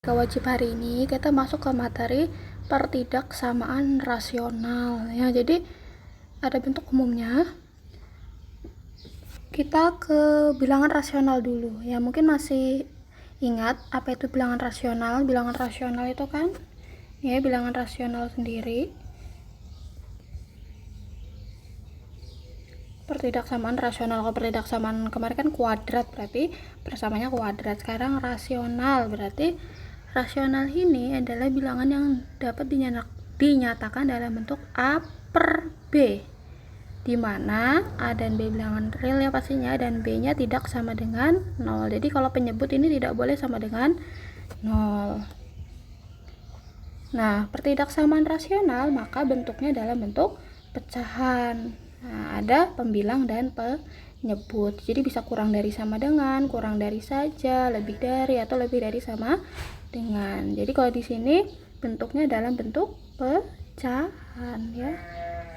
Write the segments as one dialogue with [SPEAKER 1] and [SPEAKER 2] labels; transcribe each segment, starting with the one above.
[SPEAKER 1] Wajib hari ini kita masuk ke materi pertidaksamaan rasional ya. Jadi ada bentuk umumnya. Kita ke bilangan rasional dulu ya. Mungkin masih ingat apa itu bilangan rasional? Bilangan rasional itu kan ya bilangan rasional sendiri. Pertidaksamaan rasional. Kalau pertidaksamaan kemarin kan kuadrat, berarti persamanya kuadrat. Sekarang rasional, berarti rasional ini adalah bilangan yang dapat dinyatakan dalam bentuk A per B, di mana A dan B bilangan real ya pastinya, dan B nya tidak sama dengan 0. Jadi kalau penyebut ini tidak boleh sama dengan 0. Nah, pertidaksamaan rasional maka bentuknya dalam bentuk pecahan. Nah, ada pembilang dan penyebut. Jadi bisa kurang dari sama dengan, kurang dari saja, lebih dari, atau lebih dari sama dengan. Jadi kalau di sini bentuknya dalam bentuk pecahan ya.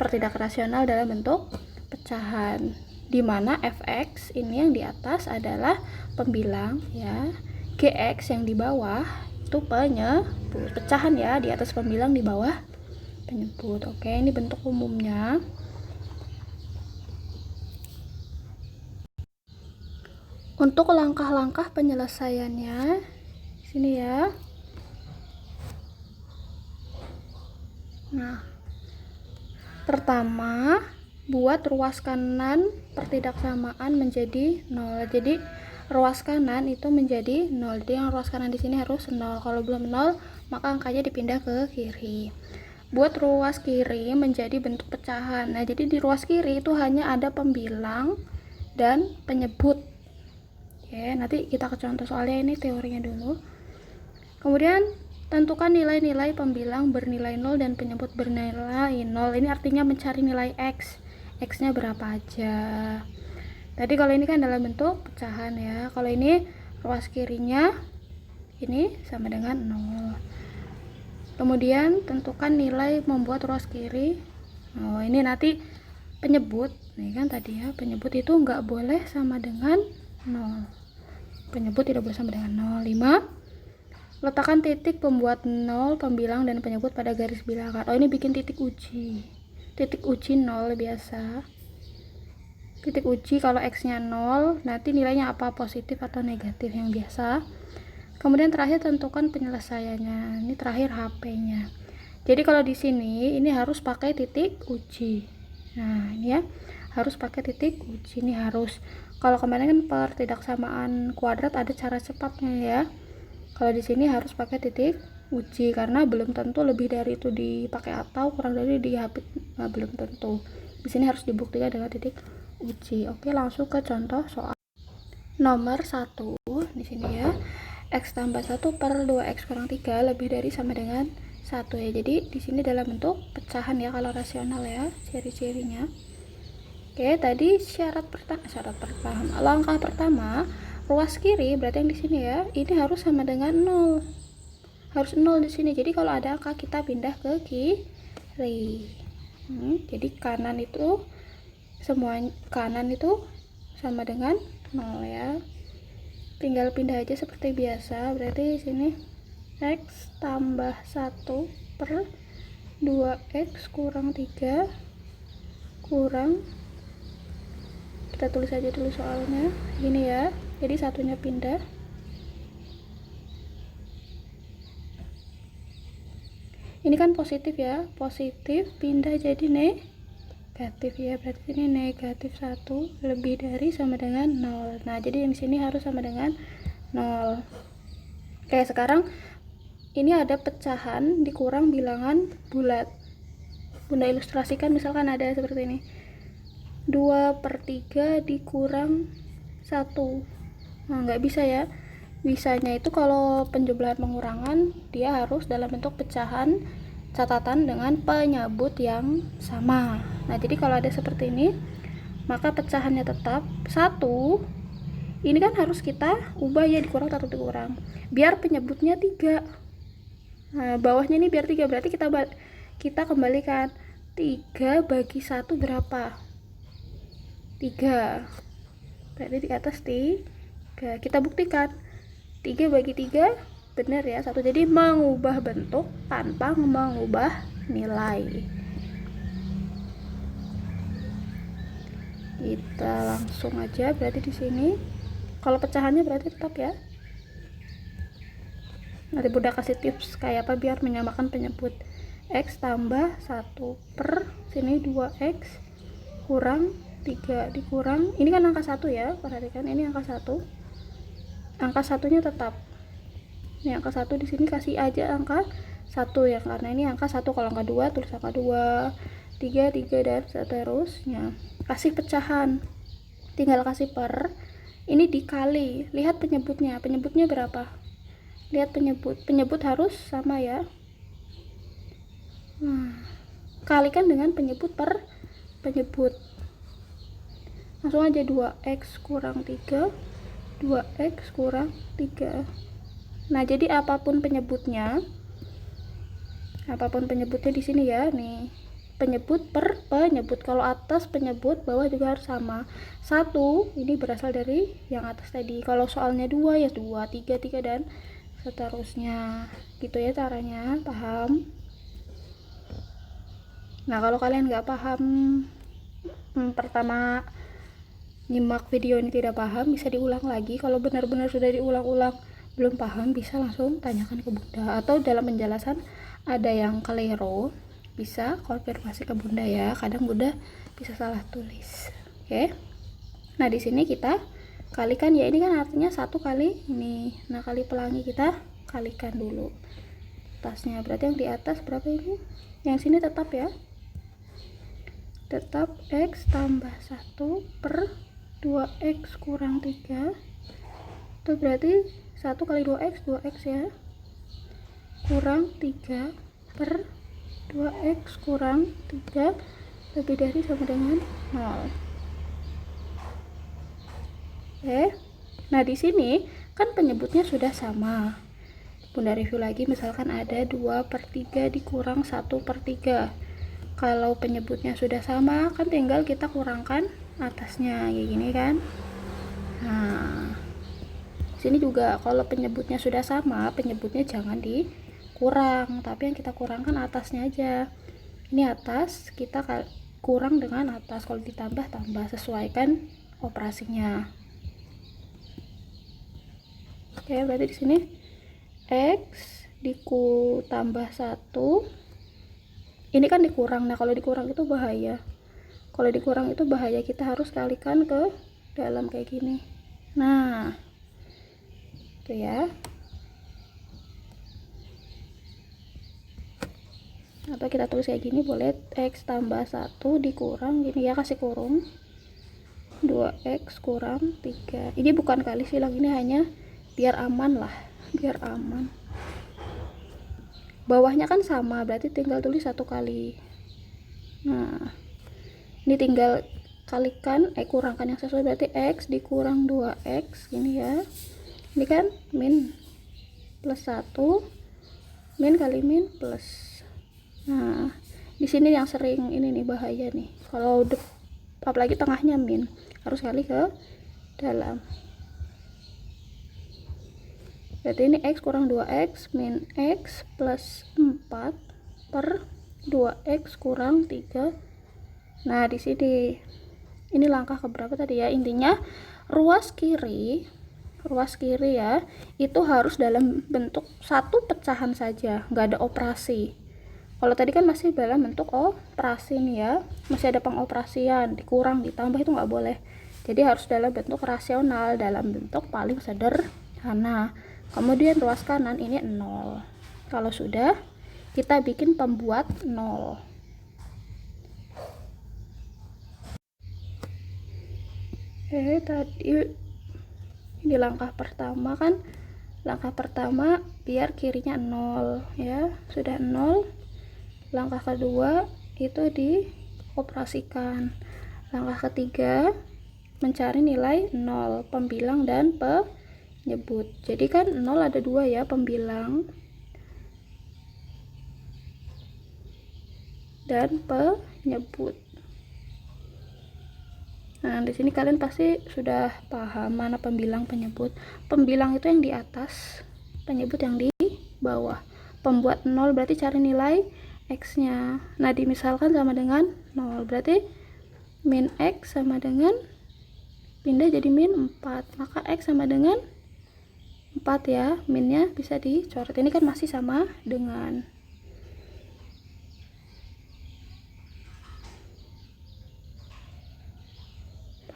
[SPEAKER 1] Pertidak rasional dalam bentuk pecahan. Di mana fx ini yang di atas adalah pembilang ya. Gx yang di bawah itu penyebut. Pecahan ya, di atas pembilang, di bawah penyebut. Oke, ini bentuk umumnya. Untuk langkah-langkah penyelesaiannya sini ya. Nah, pertama buat ruas kanan pertidaksamaan menjadi 0. Jadi ruas kanan itu menjadi 0. Jadi yang ruas kanan di sini harus 0. Kalau belum 0, maka angkanya dipindah ke kiri. Buat ruas kiri menjadi bentuk pecahan. Nah, jadi di ruas kiri itu hanya ada pembilang dan penyebut. Oke, nanti kita ke contoh soalnya, ini teorinya dulu. Kemudian tentukan nilai-nilai pembilang bernilai 0 dan penyebut bernilai 0. Ini artinya mencari nilai x. X-nya berapa aja. Tadi kalau ini kan dalam bentuk pecahan ya. Kalau ini ruas kirinya ini sama dengan 0. Kemudian tentukan nilai membuat ruas kiri. Oh, ini nanti penyebut. Nih kan tadi ya, penyebut itu nggak boleh sama dengan 0. Penyebut tidak boleh sama dengan 0. 5. Letakkan titik pembuat 0, pembilang, dan penyebut pada garis bilangan. Oh, ini bikin titik uji. Titik uji 0 biasa. Titik uji kalau x-nya 0, nanti nilainya apa? Positif atau negatif yang biasa. Kemudian terakhir tentukan penyelesaiannya. Ini terakhir HP-nya. Jadi kalau di sini ini harus pakai titik uji. Nah, ini ya. Harus pakai titik uji. Ini harus. Kalau kemarin kan pertidaksamaan kuadrat ada cara cepatnya ya. Kalau di sini harus pakai titik uji karena belum tentu lebih dari itu dipakai atau kurang dari dihapus. Nah, belum tentu. Di sini harus dibuktikan dengan titik uji. Oke, langsung ke contoh soal nomor 1 di sini ya. X tambah 1 per 2x kurang 3 lebih dari sama dengan 1 ya. Jadi di sini dalam bentuk pecahan ya kalau rasional ya, ciri-cirinya. Oke, tadi syarat pertama, langkah pertama, ruas kiri berarti yang di sini ya, ini harus sama dengan 0. Harus 0 di sini. Jadi kalau ada angka kita pindah ke kiri. Jadi kanan itu semua kanan itu sama dengan 0 ya. Tinggal pindah aja seperti biasa. Berarti di sini x tambah 1 per 2x kurang 3 kurang, kita tulis aja dulu soalnya gini ya. Jadi satunya pindah, ini kan positif ya, positif pindah jadi negatif ya, berarti ini negatif 1 lebih dari sama dengan 0. Nah, jadi yang sini harus sama dengan 0. Oke, sekarang ini ada pecahan dikurang bilangan bulat. Bunda ilustrasikan, misalkan ada seperti ini, 2/3 dikurang 1. Nah, nggak bisa ya. Bisanya itu kalau penjumlahan pengurangan dia harus dalam bentuk pecahan catatan dengan penyebut yang sama. Nah, jadi kalau ada seperti ini maka pecahannya tetap 1. Ini kan harus kita ubah ya, dikurang 1 dikurang biar penyebutnya 3. Nah, bawahnya ini biar 3, berarti kita kembalikan 3 bagi 1 berapa? 3. Berarti di atas 3. Kita buktikan 3 bagi 3 benar ya, 1. Jadi mengubah bentuk tanpa mengubah nilai. Kita langsung aja berarti di sini. Kalau pecahannya berarti tetap ya. Nanti Bunda kasih tips kayak apa biar menyamakan penyebut. X tambah 1 per sini 2x kurang 3 dikurang, ini kan angka 1 ya, perhatikan ini angka 1. Angka satunya tetap. Ini angka 1 di sini kasih aja angka 1 ya, karena ini angka 1. Kalau angka 2 tulis angka 2, 3 dan seterusnya. Kasih pecahan. Tinggal kasih per. Ini dikali. Lihat penyebutnya. Penyebutnya berapa? Lihat penyebut harus sama ya. Kalikan dengan penyebut per penyebut. Langsung aja 2x kurang 3, 2x kurang 3. Nah, jadi apapun penyebutnya di sini ya, nih. Penyebut per penyebut. Kalau atas penyebut, bawah juga harus sama. 1 ini berasal dari yang atas tadi. Kalau soalnya 2 ya 2, 3 dan seterusnya. Gitu ya caranya, paham? Nah, kalau kalian nggak paham, pertama nyimak video ini tidak paham, bisa diulang lagi. Kalau benar-benar sudah diulang-ulang belum paham, bisa langsung tanyakan ke Bunda. Atau dalam penjelasan ada yang keliru, bisa konfirmasi ke Bunda ya. Kadang Bunda bisa salah tulis. Oke. Nah, di sini kita kalikan ya, ini kan artinya 1 kali ini. Nah, kali pelangi kita kalikan dulu atasnya. Berarti yang di atas berapa ini? Yang sini tetap ya. Tetap x tambah 1 per 2x kurang 3. Itu berarti 1 kali 2x ya. Kurang 3 per 2x kurang 3 lebih dari sama dengan 0. Oke. Nah, di sini kan penyebutnya sudah sama. Bunda review lagi, misalkan ada 2/3 dikurang 1/3. Kalau penyebutnya sudah sama, kan tinggal kita kurangkan atasnya kayak gini kan. Nah, sini juga kalau penyebutnya sudah sama, penyebutnya jangan dikurang, tapi yang kita kurangkan atasnya aja. Ini atas, kita kurang dengan atas. Kalau ditambah, tambah, sesuaikan operasinya. Oke, berarti di sini x tambah 1. Ini kan dikurang. Nah, kalau dikurang itu bahaya. Kalau dikurang itu bahaya, kita harus kalikan ke dalam kayak gini. Nah, itu ya. Atau kita tulis kayak gini boleh, x tambah 1 dikurang gini ya, kasih kurung 2x kurang 3. Ini bukan kali silang, ini hanya biar aman lah, biar aman. Bawahnya kan sama, berarti tinggal tulis 1 kali. Nah, ini tinggal kalikan, kurangkan yang sesuai, berarti x dikurang 2x gini ya. Ini kan min plus 1, min kali min plus. Nah, di sini yang sering ini nih bahaya nih. Kalau apalagi tengahnya min, harus kali ke dalam. Berarti ini x kurang 2x min x plus 4 per 2x kurang 3. Nah, di sini ini langkah keberapa tadi ya? Intinya ruas kiri ya, itu harus dalam bentuk satu pecahan saja, nggak ada operasi. Kalau tadi kan masih dalam bentuk operasi nih ya, masih ada pengoperasian, dikurang, ditambah, itu nggak boleh. Jadi harus dalam bentuk rasional, dalam bentuk paling sederhana. Kemudian ruas kanan ini 0. Kalau sudah, kita bikin pembuat 0. Tadi ini langkah pertama kan. Langkah pertama biar kirinya 0 ya. Sudah 0. Langkah kedua itu dioperasikan. Langkah ketiga mencari nilai 0, pembilang dan penyebut. Jadi kan 0 ada 2 ya, pembilang dan penyebut. Nah, di sini kalian pasti sudah paham mana pembilang, penyebut. Pembilang itu yang di atas, penyebut yang di bawah. Pembuat 0 berarti cari nilai X-nya. Nah, dimisalkan sama dengan 0. Berarti min X sama dengan, pindah jadi min 4. Maka X sama dengan 4 ya. Minnya bisa dicoret. Ini kan masih sama dengan.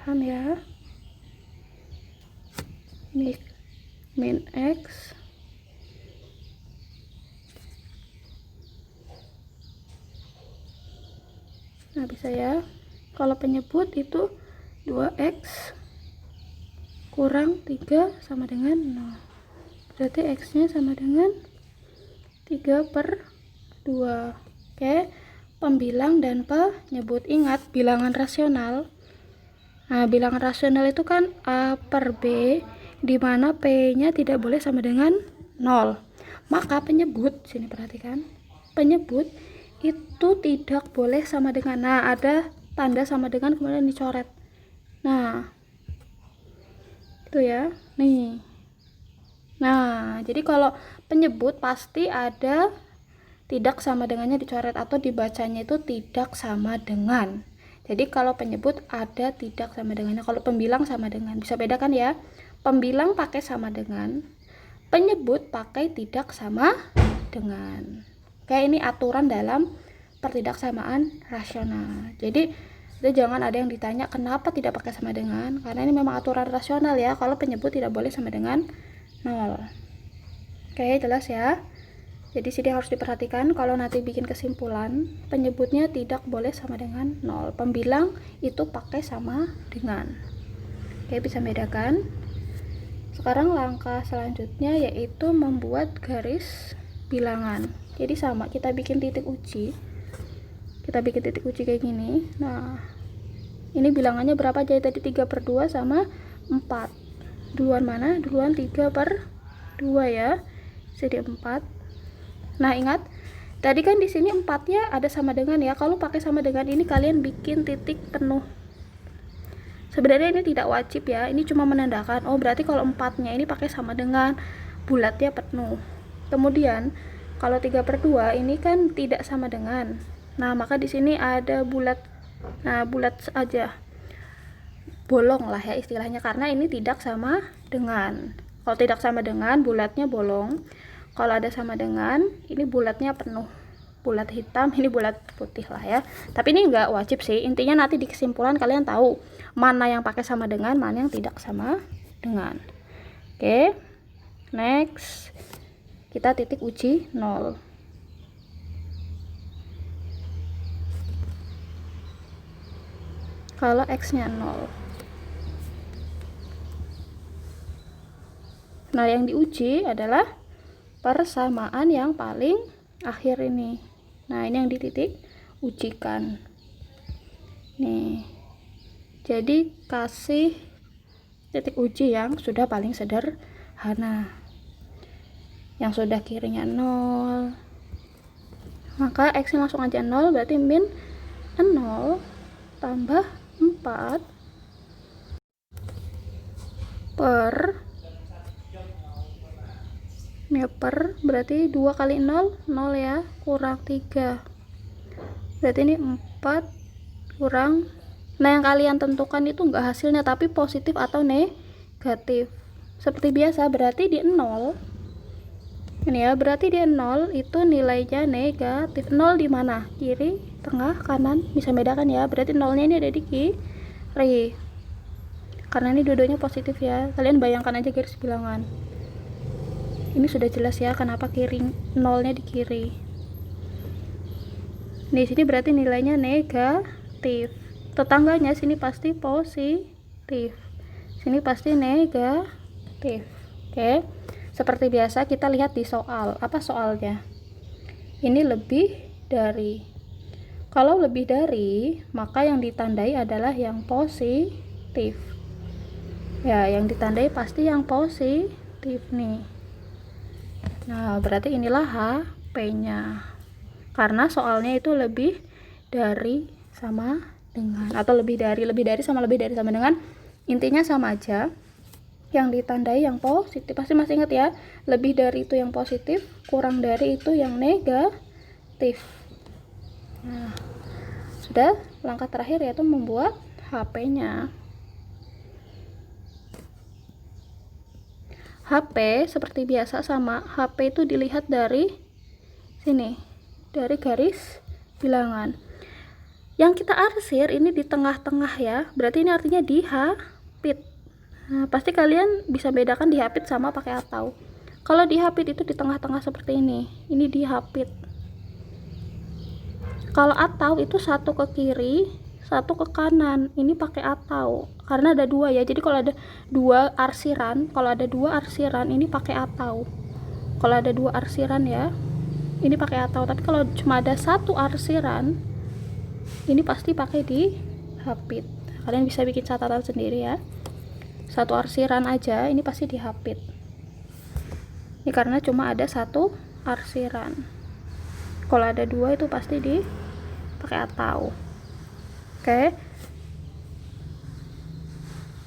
[SPEAKER 1] Paham ya? Ini min X nah bisa ya. Kalau penyebut itu 2x kurang 3 sama dengan 0. Berarti x nya sama dengan 3/2. Oke, pembilang dan penyebut. Ingat bilangan rasional. Nah, bilangan rasional itu kan A per B, di mana P nya tidak boleh sama dengan 0. Maka penyebut, sini perhatikan, penyebut itu tidak boleh sama dengan, nah ada tanda sama dengan kemudian dicoret. Nah, itu ya, nih. Nah, jadi kalau penyebut pasti ada tidak sama dengannya dicoret atau dibacanya itu tidak sama dengan. Jadi kalau penyebut ada tidak sama dengannya, kalau pembilang sama dengan. Bisa bedakan ya. Pembilang pakai sama dengan, penyebut pakai tidak sama dengan. Kayak ini aturan dalam pertidaksamaan rasional. Jadi jangan ada yang ditanya kenapa tidak pakai sama dengan, karena ini memang aturan rasional ya. Kalau penyebut tidak boleh sama dengan 0. Oke, jelas ya. Jadi sini harus diperhatikan kalau nanti bikin kesimpulan, penyebutnya tidak boleh sama dengan 0. Pembilang itu pakai sama dengan. Oke, bisa bedakan. Sekarang langkah selanjutnya yaitu membuat garis bilangan. Jadi sama, kita bikin titik uji. Kita bikin titik uji kayak gini. Nah, ini bilangannya berapa aja tadi? 3/2 sama 4. Duluan mana? Duluan 3/2 ya. Jadi 4. Nah, ingat tadi kan di sini 4-nya ada sama dengan ya. Kalau pakai sama dengan ini kalian bikin titik penuh. Sebenarnya ini tidak wajib ya. Ini cuma menandakan, oh berarti kalau 4-nya ini pakai sama dengan, bulatnya penuh. Kemudian kalau 3/2 ini kan tidak sama dengan. Nah, maka di sini ada bulat. Nah, bulat aja. Bolong lah ya istilahnya, karena ini tidak sama dengan. Kalau tidak sama dengan, bulatnya bolong. Kalau ada sama dengan, ini bulatnya penuh. Bulat hitam, ini bulat putih lah ya. Tapi ini enggak wajib sih. Intinya nanti di kesimpulan kalian tahu mana yang pakai sama dengan, mana yang tidak sama dengan. Oke. Next. Kita titik uji 0. Kalau X-nya 0. Nah, yang diuji adalah persamaan yang paling akhir ini. Nah, ini yang dititik ujikan. Nih. Jadi kasih titik uji yang sudah paling sederhana. Yang sudah kirinya 0. Maka X-nya langsung aja 0, berarti min 0 tambah 4 per, ini per berarti 2 kali 0 0 ya, kurang 3, berarti ini 4 kurang. Nah, yang kalian tentukan itu enggak hasilnya tapi positif atau negatif seperti biasa. Berarti di 0 ini ya, berarti di 0 itu nilainya negatif. 0 di mana? Kiri, tengah, kanan. Bisa bedakan ya. Berarti 0-nya ini ada di kiri. Karena ini dua-duanya positif ya. Kalian bayangkan aja garis bilangan. Ini sudah jelas ya kenapa kiri, 0-nya di kiri. Di sini berarti nilainya negatif. Tetangganya sini pasti positif. Sini pasti negatif. Oke. Seperti biasa kita lihat di soal. Apa soalnya? Ini lebih dari. Kalau lebih dari, maka yang ditandai adalah yang positif. Ya, yang ditandai pasti yang positif nih. Nah, berarti inilah HP-nya. Karena soalnya itu lebih dari sama dengan, atau lebih dari sama dengan, intinya sama aja. yang ditandai yang positif. Pasti masih ingat ya, lebih dari itu yang positif, kurang dari itu yang negatif. Nah, sudah. Langkah terakhir yaitu membuat HP-nya. HP seperti biasa sama, HP itu dilihat dari sini, dari garis bilangan. Yang kita arsir ini di tengah-tengah ya, berarti ini artinya dihapit. Nah, pasti kalian bisa bedakan dihapit sama pakai atau. Kalau dihapit itu di tengah-tengah seperti ini dihapit. Kalau atau itu satu ke kiri, satu ke kanan, ini pakai atau, karena ada dua ya. Jadi kalau ada dua arsiran, ini pakai atau. Kalau ada dua arsiran ya, ini pakai atau. Tapi kalau cuma ada satu arsiran, ini pasti pakai dihapit. Kalian bisa bikin catatan sendiri ya. Satu arsiran aja ini pasti dihapit. Ini karena cuma ada satu arsiran. Kalau ada dua itu pasti pakai atau. Oke.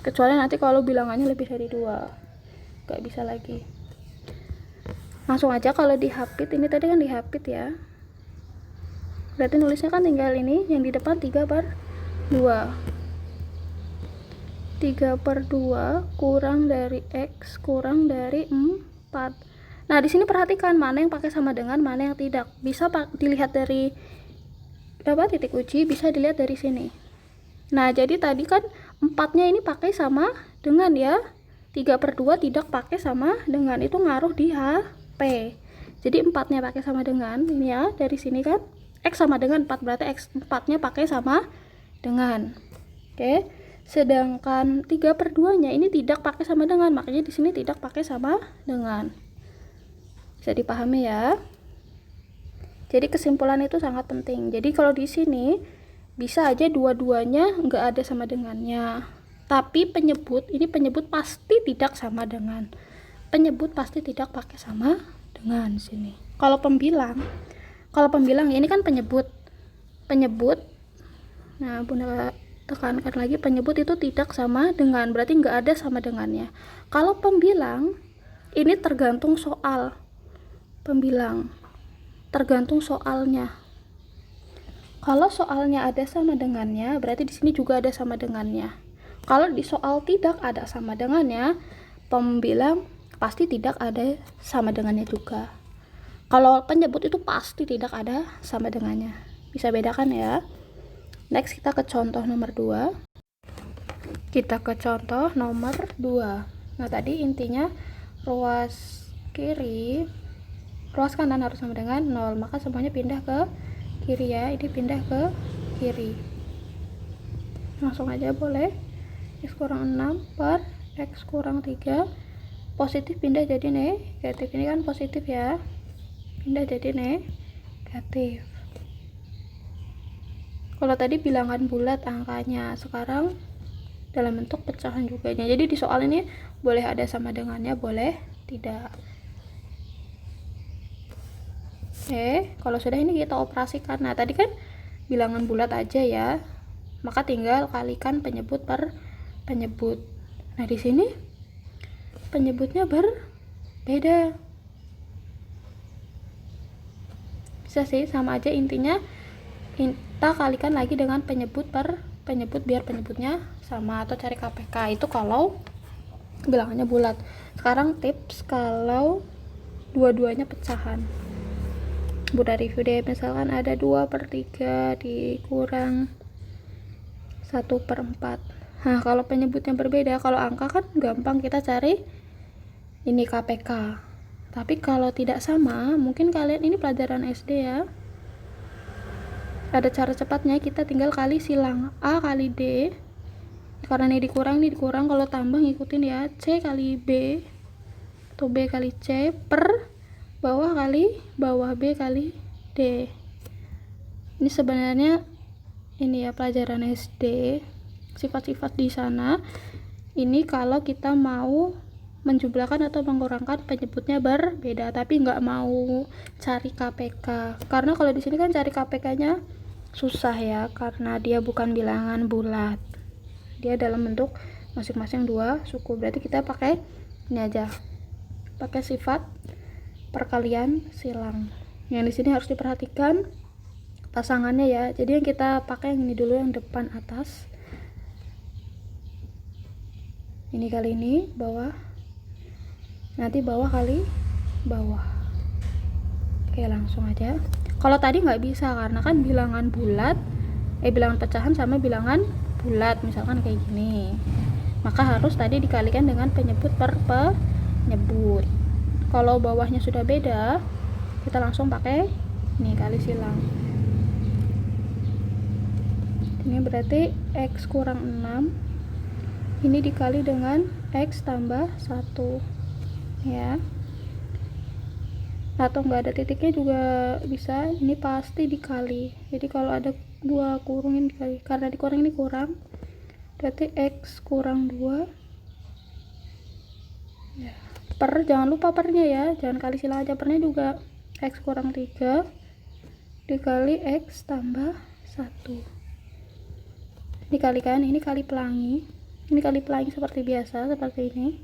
[SPEAKER 1] Kecuali nanti kalau bilangannya lebih dari dua, nggak bisa lagi. Langsung aja kalau dihapit, ini tadi kan dihapit ya. Berarti nulisnya kan tinggal ini yang di depan 3/2. 3/2 kurang dari X kurang dari 4. Nah, di sini perhatikan mana yang pakai sama dengan, mana yang tidak. Bisa dilihat dari titik uji, bisa dilihat dari sini. Nah, jadi tadi kan 4-nya ini pakai sama dengan ya. 3/2 tidak pakai sama dengan, itu ngaruh di HP. Jadi 4-nya pakai sama dengan, ini ya, dari sini kan X sama dengan 4, berarti X 4-nya pakai sama dengan. Oke. Sedangkan 3/2-nya ini tidak pakai sama dengan, makanya di sini tidak pakai sama dengan. Bisa dipahami ya. Jadi kesimpulan itu sangat penting. Jadi kalau di sini bisa aja dua-duanya nggak ada sama dengannya. Tapi penyebut pasti tidak sama dengan. Penyebut pasti tidak pakai sama dengan sini. Kalau pembilang ini kan penyebut. Nah, Bunda tekankan lagi, penyebut itu tidak sama dengan, berarti nggak ada sama dengannya. Kalau pembilang ini tergantung soal. Pembilang tergantung soalnya. Kalau soalnya ada sama dengannya, berarti di sini juga ada sama dengannya. Kalau di soal tidak ada sama dengannya, pembilang pasti tidak ada sama dengannya juga. Kalau penyebut itu pasti tidak ada sama dengannya. Bisa bedakan ya. Next kita ke contoh nomor 2. Nah, tadi intinya ruas kanan harus sama dengan 0, maka semuanya pindah ke kiri ya. Ini pindah ke kiri. Langsung aja boleh. X kurang 6 per X kurang 3. Positif pindah jadi negatif. Ini kan positif ya. Pindah jadi negatif. Kalau tadi bilangan bulat angkanya, sekarang dalam bentuk pecahan juga. Jadi di soal ini boleh ada sama dengannya, boleh tidak. Oke, kalau sudah ini kita operasikan. Nah, tadi kan bilangan bulat aja ya, maka tinggal kalikan penyebut per penyebut. Nah, di sini penyebutnya berbeda. Bisa sih, sama aja intinya. Kita kalikan lagi dengan penyebut per penyebut biar penyebutnya sama, atau cari KPK itu kalau bilangannya bulat. Sekarang tips kalau dua-duanya pecahan. Bunda review deh, misalkan ada 2/3 dikurang 1/4. Nah, kalau penyebutnya berbeda, kalau angka kan gampang kita cari ini KPK. Tapi kalau tidak sama, mungkin kalian ini pelajaran SD ya. Ada cara cepatnya, kita tinggal kali silang A kali D. Karena ini dikurang, kalau tambah ngikutin ya, C kali B atau B kali C per bawah kali bawah B kali D. Ini sebenarnya ini ya pelajaran SD, sifat-sifat di sana. Ini kalau kita mau menjumlahkan atau mengurangkan penyebutnya berbeda, tapi nggak mau cari KPK. Karena kalau di sini kan cari KPK-nya susah ya, karena dia bukan bilangan bulat, dia dalam bentuk masing-masing 2 suku. Berarti kita pakai ini aja, pakai sifat perkalian silang. Yang di sini harus diperhatikan pasangannya ya. Jadi yang kita pakai yang ini dulu, yang depan atas. Ini kali ini bawah, nanti bawah kali bawah. Oke, langsung aja. Kalau tadi nggak bisa karena kan bilangan bulat, bilangan pecahan sama bilangan bulat, misalkan kayak gini, maka harus tadi dikalikan dengan penyebut per penyebut. Kalau bawahnya sudah beda, kita langsung pakai ini kali silang. Ini berarti X kurang 6 ini dikali dengan X tambah 1 ya, atau enggak ada titiknya juga bisa, ini pasti dikali. Jadi kalau ada 2 kurung ini dikali, karena dikurang ini kurang, berarti X kurang 2 ya. Per, jangan lupa pernya ya, jangan kali silang aja, pernya juga X kurang 3 dikali X tambah 1 dikalikan, ini kali pelangi. Ini kali pelangi seperti biasa, seperti ini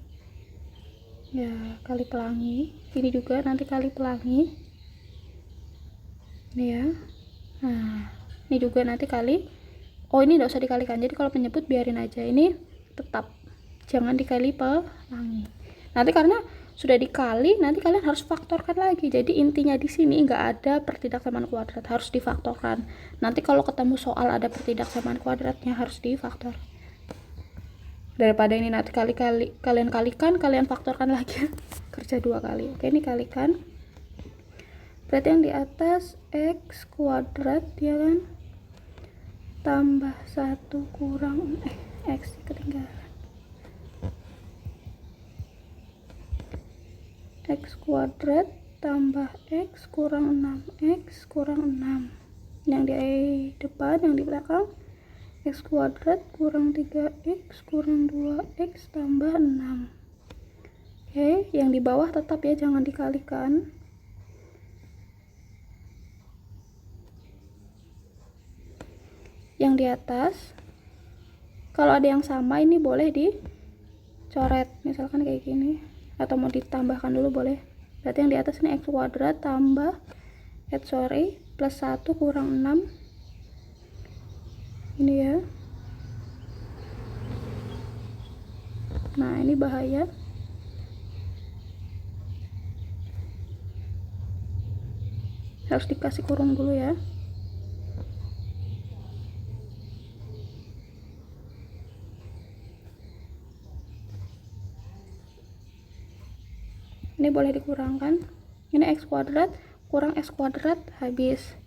[SPEAKER 1] ya, kali pelangi. Ini juga nanti kali pelangi ini ya. Nah, ini juga nanti kali, oh ini enggak usah dikalikan, jadi kalau penyebut biarin aja, ini tetap jangan dikali pelangi. Nanti karena sudah dikali, nanti kalian harus faktorkan lagi. Jadi intinya di sini nggak ada pertidaksamaan kuadrat, harus difaktorkan. Nanti kalau ketemu soal ada pertidaksamaan kuadratnya harus difaktor. Daripada ini nanti kali-kali kalian kalikan, kalian faktorkan lagi kerja 2 kali. Oke, ini kalikan, berarti yang di atas X kuadrat ya kan, tambah 1 kurang X ketinggalan, X kuadrat tambah X kurang 6, X kurang 6, yang di depan, yang di belakang X kuadrat kurang 3X kurang 2X tambah 6. Oke, yang di bawah tetap ya, jangan dikalikan. Yang di atas, kalau ada yang sama ini boleh dicoret, misalkan kayak gini, atau mau ditambahkan dulu boleh. Berarti yang di atas ini X kuadrat tambah plus 1 kurang 6 ini ya. Nah, ini bahaya, harus dikasih kurung dulu ya. Ini boleh dikurangkan, ini X kuadrat kurang X kuadrat habis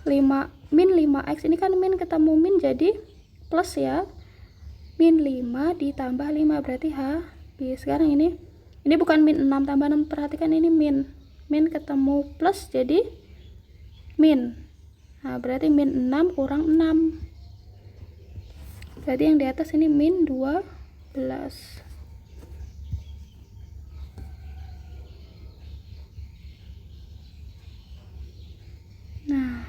[SPEAKER 1] 5 min 5X, ini kan min ketemu min jadi plus ya, min 5 ditambah 5 berarti habis. Sekarang ini bukan min 6 tambah 6, perhatikan ini min ketemu plus jadi min. Nah, berarti min 6 kurang 6, berarti yang di atas ini min 12. Nah,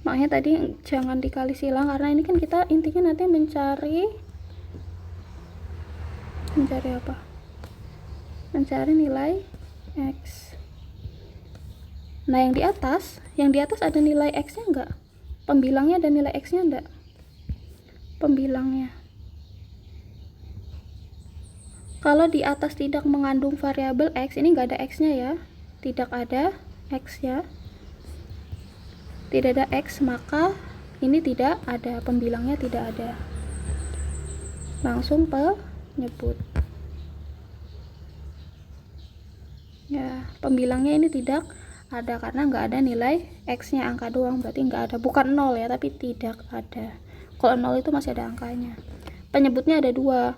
[SPEAKER 1] makanya tadi jangan dikali silang, karena ini kan kita intinya nanti mencari apa? Mencari nilai X. Nah, yang di atas ada nilai X-nya enggak? Pembilangnya ada nilai X-nya enggak? Pembilangnya. Kalau di atas tidak mengandung variabel X, ini enggak ada X-nya ya. Tidak ada X-nya. Tidak ada X, maka ini tidak ada, pembilangnya tidak ada. Langsung penyebut ya, pembilangnya ini tidak ada karena nggak ada nilai X nya, angka doang, berarti nggak ada, bukan 0 ya, tapi tidak ada. Kalau 0 itu masih ada angkanya. Penyebutnya ada 2,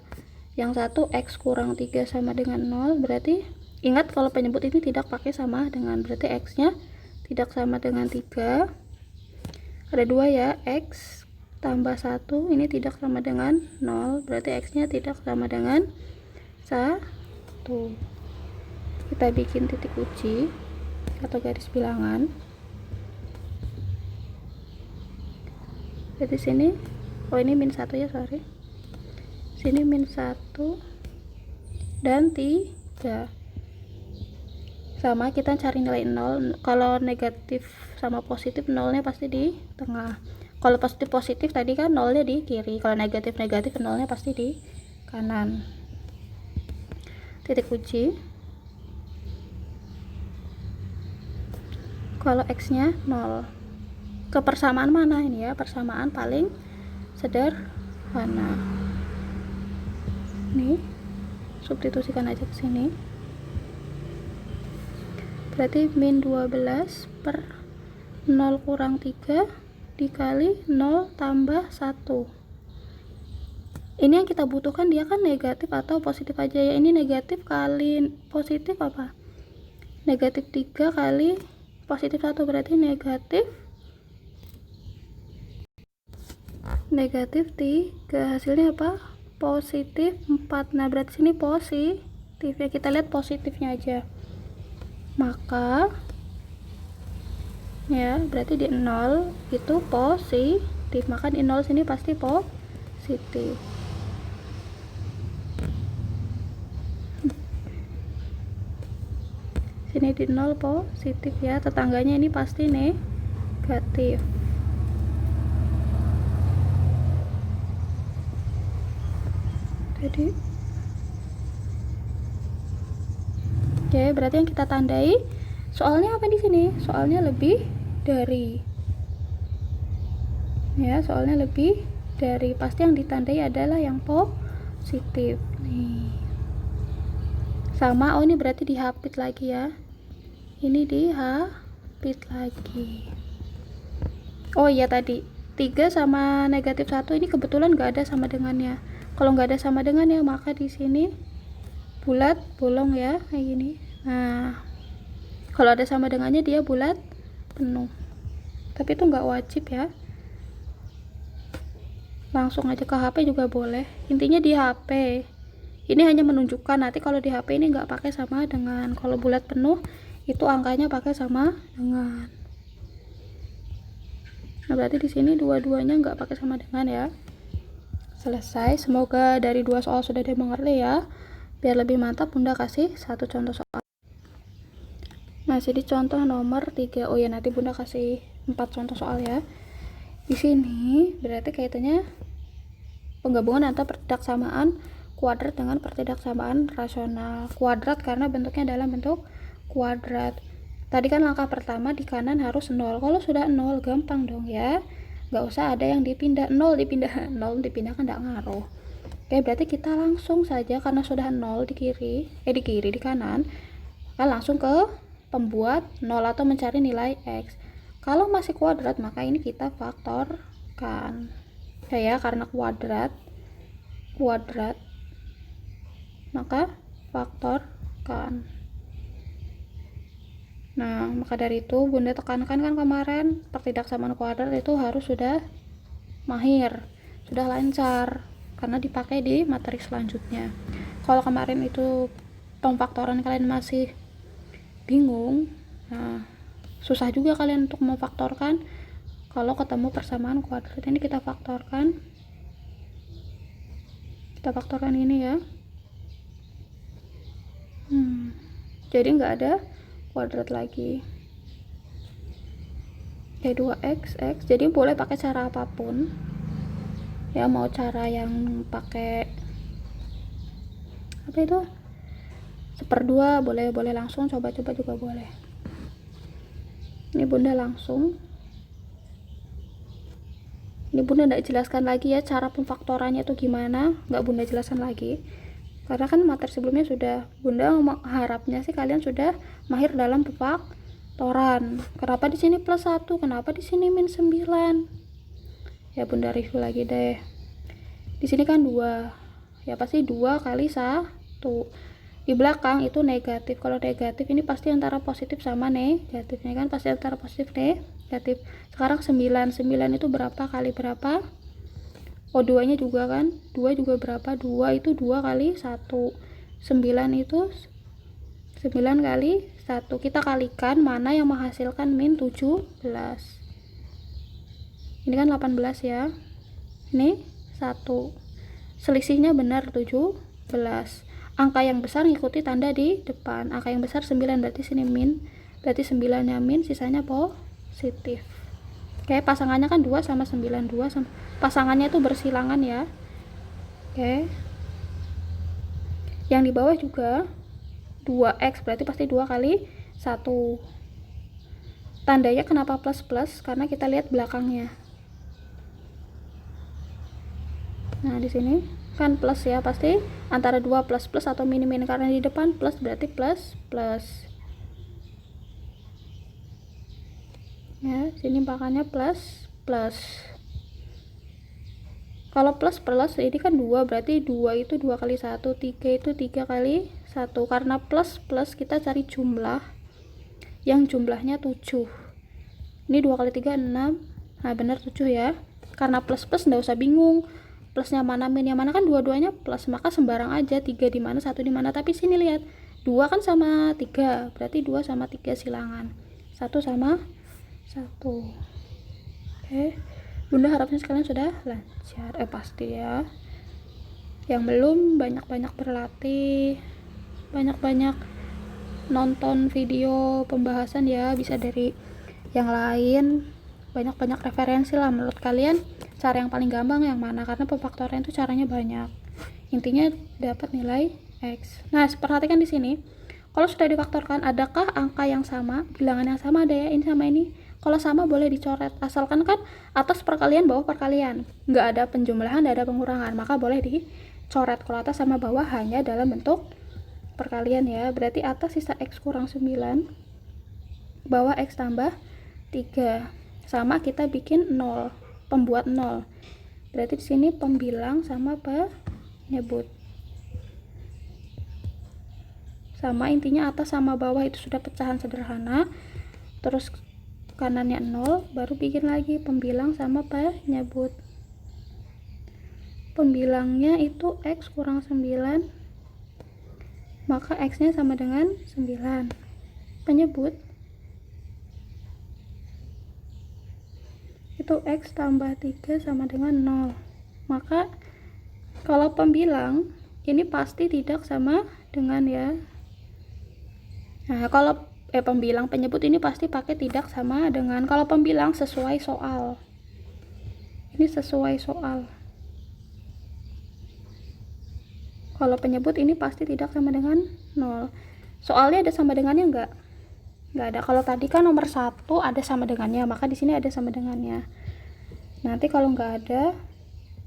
[SPEAKER 1] yang satu X kurang 3 sama dengan 0, berarti ingat kalau penyebut ini tidak pakai sama dengan, berarti X nya tidak sama dengan 3. Ada 2 ya, X tambah 1 ini tidak sama dengan 0, berarti X nya tidak sama dengan 1. Kita bikin titik uji atau garis bilangan. Jadi sini, oh ini min 1 ya, sorry. Sini min 1 dan 3. Sama, kita cari nilai 0. Kalau negatif sama positif, nolnya pasti di tengah. Kalau positif tadi kan nolnya di kiri. Kalau negatif nolnya pasti di kanan. Titik uji. Kalau x-nya 0. Kepersamaan mana ini ya? Persamaan paling sederhana. Nih, substitusikan aja ke sini. Berarti min 12 per 0 kurang 3 dikali 0 tambah 1. Ini yang kita butuhkan, dia kan negatif atau positif aja ya. Ini negatif kali positif apa? Negatif 3 kali positif 1, berarti negatif 3. Hasilnya apa? Positif 4. Nah, berarti sini positif ya. Kita lihat positifnya aja. Maka ya, berarti di 0 itu positif. Maka di 0 sini pasti positif. Sini di 0 positif ya. Tetangganya ini pasti negatif. Jadi oke, berarti yang kita tandai soalnya apa di sini? Soalnya lebih dari. Ya, soalnya lebih dari. Pasti yang ditandai adalah yang positif. Nih. Sama, oh ini berarti dihapit lagi ya. Ini dihapit lagi. Oh iya, tadi 3 sama negatif 1 ini kebetulan nggak ada sama dengannya. Kalau nggak ada sama dengannya, maka di sini bulat bolong ya, kayak gini. Nah, kalau ada sama dengannya dia bulat penuh. Tapi itu nggak wajib ya. Langsung aja ke HP juga boleh. Intinya di HP. Ini hanya menunjukkan, nanti kalau di HP ini nggak pakai sama dengan. Kalau bulat penuh itu angkanya pakai sama dengan. Nah, berarti di sini dua-duanya nggak pakai sama dengan ya. Selesai. Semoga dari 2 soal sudah mengerti ya. Biar lebih mantap, Bunda kasih 1 contoh soal. Nah, jadi contoh nomor 3. Oh ya, nanti Bunda kasih 4 contoh soal ya. Di sini berarti kaitannya penggabungan antara pertidaksamaan kuadrat dengan pertidaksamaan rasional. Kuadrat karena bentuknya dalam bentuk kuadrat. Tadi kan langkah pertama di kanan harus 0. Kalau sudah 0 gampang dong ya. Nggak usah ada yang dipindah. 0 dipindah kan nggak ngaruh. Oke, berarti kita langsung saja karena sudah 0 di kanan, kan langsung ke pembuat 0 atau mencari nilai x. Kalau masih kuadrat, maka ini kita faktorkan. Ya, karena kuadrat, maka faktorkan. Nah, maka dari itu Bunda tekankan kan kemarin pertidaksamaan kuadrat itu harus sudah mahir, sudah lancar. Karena dipakai di materi selanjutnya. Kalau kemarin itu pemfaktoran kalian masih bingung, nah susah juga kalian untuk memfaktorkan kalau ketemu persamaan kuadrat. Ini kita faktorkan ini ya. Jadi nggak ada kuadrat lagi. 2x, jadi boleh pakai cara apapun ya, mau cara yang pakai apa itu 1/2 boleh langsung coba-coba juga boleh. Ini Bunda langsung, ini Bunda nggak jelaskan lagi ya cara pemfaktorannya itu gimana, nggak Bunda jelaskan lagi karena kan materi sebelumnya sudah. Bunda harapnya sih kalian sudah mahir dalam pemfaktoran. Kenapa di sini plus 1, kenapa di sini min 9 ya, Bunda review lagi deh. Di sini kan 2 ya, pasti 2 kali 1. Di belakang itu negatif. Kalau negatif ini pasti antara positif sama negatifnya kan, pasti antara positif negatif. Sekarang 9 itu berapa kali berapa? Oh, 2 nya juga kan, 2 juga berapa? 2 itu 2 kali 1. 9 itu 9 kali 1. Kita kalikan mana yang menghasilkan min 17. Ini kan 18 ya. Ini 1. selisihnya benar 17. Angka yang besar ngikuti tanda di depan. Angka yang besar 9, berarti sini min, berarti 9 nya min, sisanya positif. Oke, pasangannya kan 2 sama 9, 2 sama, pasangannya itu bersilangan ya. Oke, yang di bawah juga 2x, berarti pasti 2 kali 1. Tandanya kenapa plus plus? Karena kita lihat belakangnya. Nah, di sini kan plus ya, pasti antara 2 plus plus atau min min, karena di depan plus berarti plus plus. Ya, sini makanya plus plus. Kalau plus plus ini kan 2, berarti 2 itu 2 kali 1, 3 itu 3 kali 1. Karena plus plus kita cari jumlah yang jumlahnya 7. Ini 2 kali 3 6. Nah, benar 7 ya. Karena plus plus enggak usah bingung. Plusnya mana, minnya mana, kan dua-duanya plus, maka sembarang aja 3 di mana, 1 di mana. Tapi sini lihat, 2 kan sama 3, berarti 2 sama 3 silangan. 1 sama 1. Oke. Bunda harapnya sekalian sudah lancar. Pasti ya. Yang belum, banyak-banyak berlatih, banyak-banyak nonton video pembahasan ya, bisa dari yang lain, banyak-banyak referensi lah. Menurut kalian cara yang paling gampang yang mana? Karena pemfaktorian itu caranya banyak, intinya dapat nilai X. Nah, perhatikan di sini, kalau sudah difaktorkan, adakah angka yang sama, bilangan yang sama? Ada ya, ini sama ini. Kalau sama boleh dicoret, asalkan kan atas perkalian, bawah perkalian, nggak ada penjumlahan, nggak ada pengurangan, maka boleh dicoret. Kalau atas sama bawah hanya dalam bentuk perkalian ya, berarti atas sisa X kurang 9, bawah X tambah 3, sama kita bikin 0, pembuat 0. Berarti di sini pembilang sama penyebut. Sama, intinya atas sama bawah itu sudah pecahan sederhana. Terus kanannya 0, baru bikin lagi pembilang sama penyebut. Pembilangnya itu X kurang 9, maka X-nya sama dengan 9. Penyebut itu X tambah 3 sama dengan 0. Maka kalau pembilang ini pasti tidak sama dengan ya. Nah, kalau pembilang penyebut ini pasti pakai tidak sama dengan. Kalau pembilang sesuai soal. Ini sesuai soal. Kalau penyebut ini pasti tidak sama dengan 0. Soalnya ada sama dengannya enggak? Enggak ada. Kalau tadi kan nomor 1 ada sama dengannya, maka di sini ada sama dengannya. Nanti kalau enggak ada,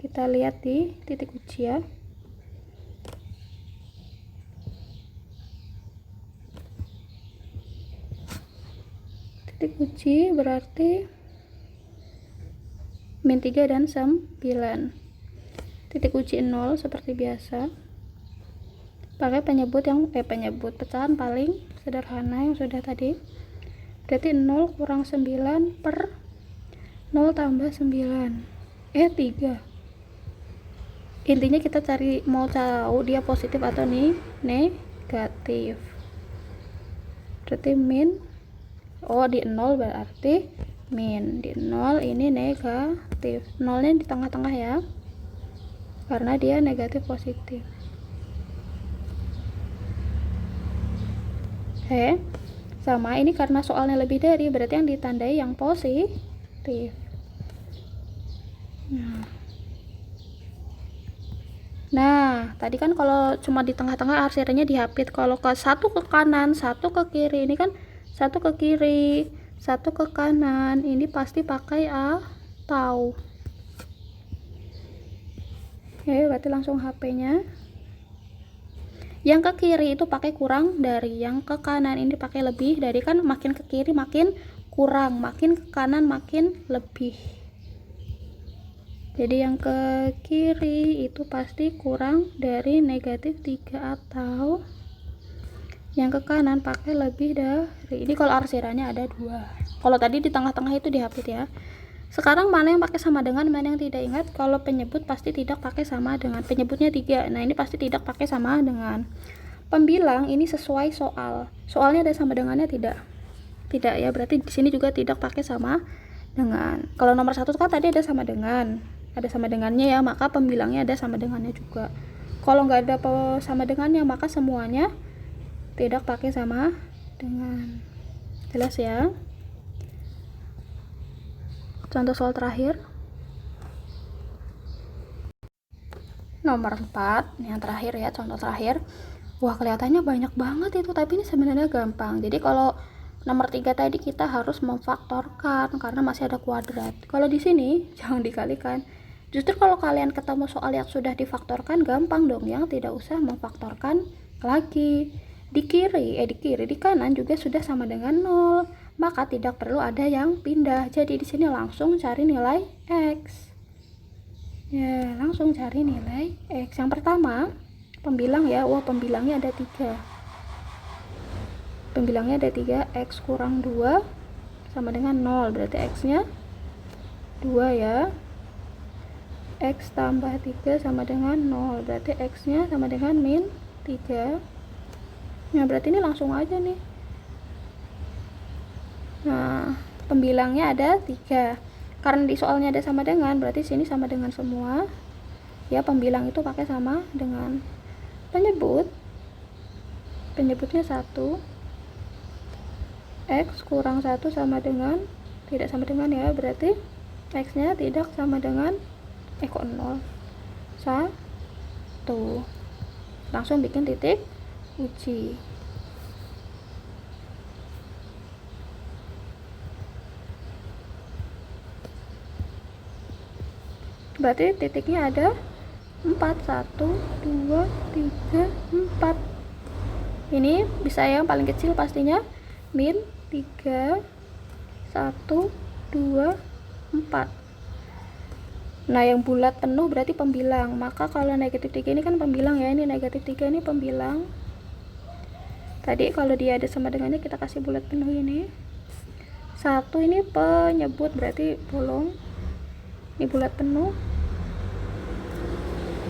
[SPEAKER 1] kita lihat di titik uji ya. Titik uji berarti min 3 dan 9. Titik uji 0 seperti biasa. Pakai penyebut yang penyebut pecahan paling sederhana yang sudah tadi. Berarti 0 kurang 9 per 0 tambah 9. 3. Intinya kita cari, mau tahu dia positif atau negatif. Berarti min, di 0 berarti min, di 0 ini negatif. 0-nya di tengah-tengah ya, karena dia negatif positif. Oke, sama ini karena soalnya lebih dari, berarti yang ditandai yang positif. Nah, tadi kan kalau cuma di tengah-tengah arsirannya dihapit. Kalau ke satu ke kanan, satu ke kiri, ini kan satu ke kiri, satu ke kanan, ini pasti pakai atau. Oke, berarti langsung HP-nya. Yang ke kiri itu pakai kurang dari, yang ke kanan ini pakai lebih dari, kan makin ke kiri makin kurang, makin ke kanan makin lebih. Jadi yang ke kiri itu pasti kurang dari negatif 3 atau, yang ke kanan pakai lebih dari. Ini kalau arsirannya ada 2. Kalau tadi di tengah-tengah itu dihapit ya. Sekarang mana yang pakai sama dengan, mana yang tidak? Ingat, kalau penyebut pasti tidak pakai sama dengan. Penyebutnya 3. Nah, ini pasti tidak pakai sama dengan. Pembilang ini sesuai soal. Soalnya ada sama dengannya tidak? Tidak ya, berarti di sini juga tidak pakai sama dengan. Kalau nomor 1 kan tadi ada sama dengan. ada sama dengannya ya, maka pembilangnya ada sama dengannya juga. Kalau nggak ada sama dengannya, maka semuanya tidak pakai sama dengan. Jelas ya? Contoh soal terakhir. Nomor 4, yang terakhir ya, contoh terakhir. Wah, kelihatannya banyak banget itu, tapi ini sebenarnya gampang. Jadi kalau nomor 3 tadi kita harus memfaktorkan karena masih ada kuadrat. Kalau di sini jangan dikalikan. Justru kalau kalian ketemu soal yang sudah difaktorkan, gampang dong, yang tidak usah memfaktorkan lagi. Di kanan juga sudah sama dengan 0, maka tidak perlu ada yang pindah. Jadi di sini langsung cari nilai X. Ya, langsung cari nilai X. Yang pertama, pembilang ya. Wah, pembilangnya ada 3. Pembilangnya ada 3. X kurang 2 sama dengan 0. Berarti X-nya 2 ya. X tambah 3 sama dengan 0. Berarti X-nya sama dengan min 3. Nah, berarti ini langsung aja nih. Nah, pembilangnya ada 3. Karena di soalnya ada sama dengan, berarti sini sama dengan semua. Ya, pembilang itu pakai sama dengan. Penyebutnya 1. X kurang 1 sama dengan, tidak sama dengan ya, berarti X-nya tidak sama dengan 0. 1. Langsung bikin titik uji. Berarti titiknya ada 4. 1, 2, 3, 4. Ini bisa yang paling kecil pastinya min 3, 1, 2, 4. Nah, yang bulat penuh berarti pembilang. Maka kalau negatif 3 ini kan pembilang ya, ini negatif 3 ini pembilang. Tadi kalau dia ada sama dengannya kita kasih bulat penuh ini. 1 ini penyebut berarti bolong. Ini bulat penuh.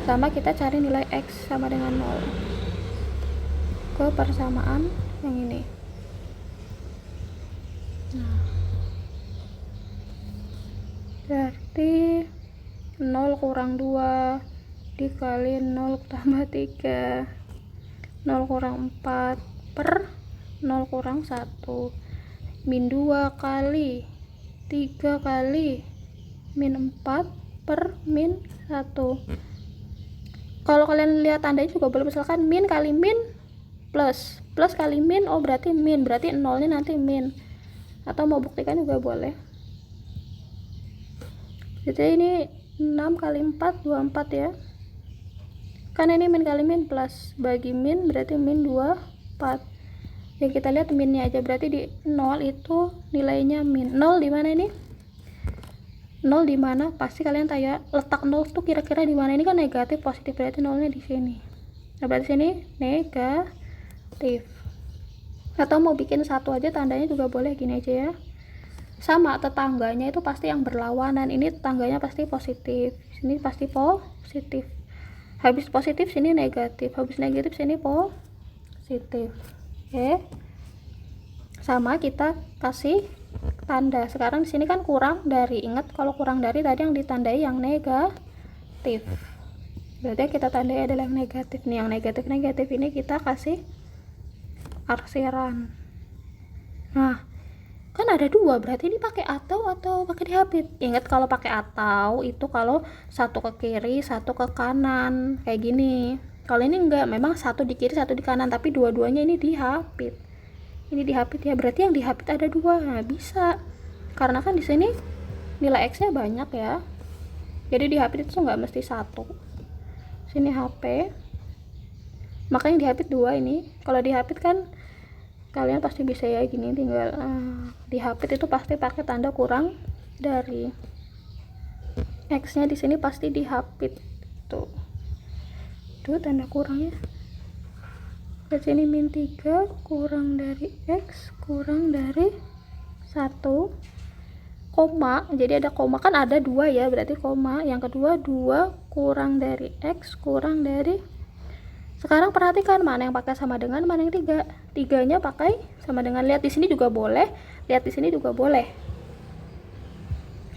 [SPEAKER 1] Sama kita cari nilai X sama dengan 0 ke persamaan yang ini. Nah, berarti 0 kurang 2 dikali 0 tambah 3, 0 kurang 4 per 0 kurang 1, min 2 kali 3 kali min 4 per min 1. Kalau kalian lihat tandanya juga boleh, misalkan min kali min plus kali min, oh berarti min, berarti 0 nya nanti min, atau mau buktikan juga boleh. Jadi ini 6 kali 4 24 ya, kan ini min kali min plus, bagi min berarti min 24 ya. Kita lihat minnya aja, berarti di 0 itu nilainya min. 0 di mana ini? 0 di mana? Pasti kalian tanya letak 0 tuh kira-kira di mana. Ini kan negatif, positif, berarti 0-nya di sini. Nah, berarti sini negatif. Atau mau bikin 1 aja tandanya juga boleh, gini aja ya. Sama tetangganya itu pasti yang berlawanan. Ini tetangganya pasti positif, sini pasti positif. Habis positif sini negatif, habis negatif sini positif. Oke. Sama kita kasih tanda. Sekarang di sini kan kurang dari. Ingat kalau kurang dari tadi yang ditandai yang negatif. Berarti kita tandai adalah yang negatif. Nih, yang negatif ini kita kasih arsiran. Nah, kan ada 2, berarti ini pakai atau pakai dihapit. Ingat kalau pakai atau itu kalau satu ke kiri, satu ke kanan, kayak gini. Kalau ini enggak, memang satu di kiri, satu di kanan, tapi dua-duanya ini dihapit. Ini dihapit ya, berarti yang dihapit ada 2. Nah, bisa. Karena kan di sini nilai X-nya banyak ya. Jadi dihapit itu enggak mesti 1. Sini HP. Maka yang dihapit 2 ini. Kalau dihapit kan kalian pasti bisa ya gini, tinggal dihapit itu pasti pakai tanda kurang dari. X-nya di sini pasti dihapit. Tuh tanda kurangnya. Di sini min 3 kurang dari X kurang dari 1, koma. Jadi ada koma, kan ada 2 ya, berarti koma. Yang kedua 2 kurang dari X kurang dari. Sekarang perhatikan mana yang pakai sama dengan, mana yang 3. 3-nya pakai sama dengan. Lihat di sini juga boleh, lihat di sini juga boleh.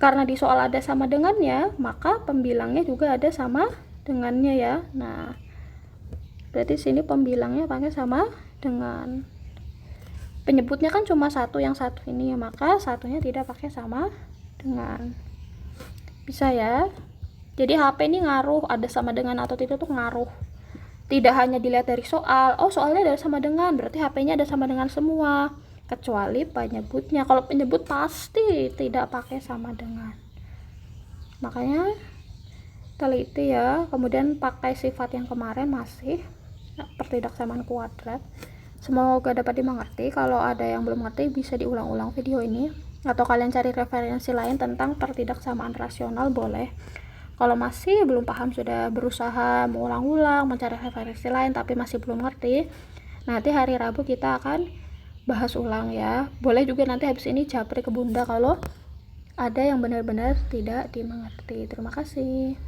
[SPEAKER 1] karena di soal ada sama dengannya, maka pembilangnya juga ada sama dengannya ya. Nah, berarti sini pembilangnya pakai sama dengan. Penyebutnya kan cuma satu, yang satu ini ya, maka satunya tidak pakai sama dengan. Bisa ya. Jadi HP ini ngaruh, ada sama dengan atau tidak tuh ngaruh. Tidak hanya dilihat dari soal, oh soalnya ada sama dengan, berarti HP-nya ada sama dengan semua, kecuali penyebutnya. Kalau penyebut pasti tidak pakai sama dengan. Makanya teliti ya. Kemudian pakai sifat yang kemarin masih pertidaksamaan kuadrat. Semoga dapat dimengerti. Kalau ada yang belum ngerti bisa diulang-ulang video ini, atau kalian cari referensi lain tentang pertidaksamaan rasional boleh. Kalau masih belum paham, sudah berusaha mengulang-ulang mencari referensi lain tapi masih belum ngerti, nanti hari Rabu kita akan bahas ulang ya. Boleh juga nanti habis ini japri ke bunda kalau ada yang benar-benar tidak dimengerti. Terima kasih.